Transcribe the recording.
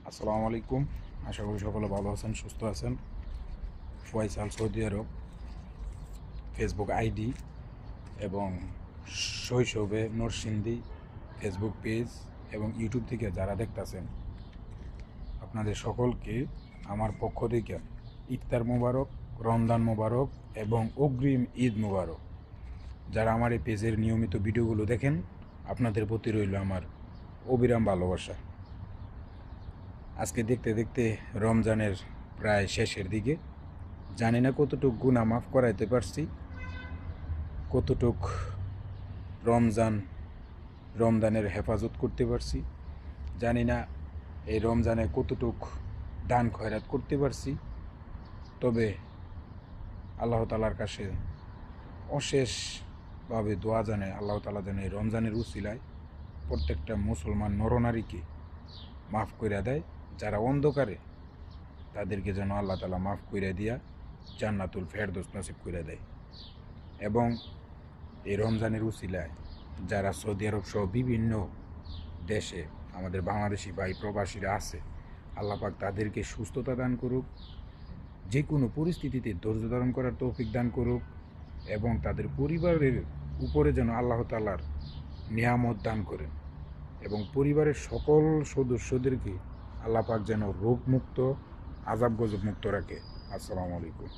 আসসালামু আলাইকুম। আশা করি সকলে ভালো আছেন, সুস্থ আছেন। ফয়সাল সৌদি আরব ফেসবুক আইডি এবং শৈশবে নরসিংদী ফেসবুক পেজ এবং ইউটিউব থেকে যারা দেখতেছেন আপনাদের সকলকে আমার পক্ষ থেকে ইফতার মোবারক, রমজান মোবারক এবং অগ্রিম ঈদ মোবারক। যারা আমার এই পেজের নিয়মিত ভিডিওগুলো দেখেন আপনাদের প্রতি রইল আমার অবিরাম ভালোবাসা। আজকে দেখতে দেখতে রমজানের প্রায় শেষের দিকে। জানি না কতটুক গুনাহ মাফ করাইতে পারছি, কতটুক রমজানের হেফাজত করতে পারছি, জানি না এই রমজানে কতটুক দান খয়রাত করতে পারছি। তবে আল্লাহ তালার কাছে অশেষভাবে দোয়া জানায় আল্লাহ তালা যেন এই রমজানের উসিলায় প্রত্যেকটা মুসলমান নরনারীকে মাফ করে দেয়। যারা অন্ধকারে তাদেরকে যেন আল্লাহ তালা মাফ করে দিয়া জান্নাতুল ফেরদৌস নসিব করে দেয়। এবং এই রমজানের উসিলায় যারা সৌদি আরব সহ বিভিন্ন দেশে আমাদের বাংলাদেশি ভাই প্রবাসীরা আছে, আল্লাহ পাক তাদেরকে সুস্থতা দান করুক, যে কোনো পরিস্থিতিতে ধৈর্য ধারণ করার তৌফিক দান করুক এবং তাদের পরিবারের উপরে যেন আল্লাহ তাআলার নিয়ামত দান করেন এবং পরিবারের সকল সদস্যদেরকে আল্লাহ পাক যেন রোগমুক্ত, আযাব গজব মুক্ত রাখে। আসসালামু আলাইকুম।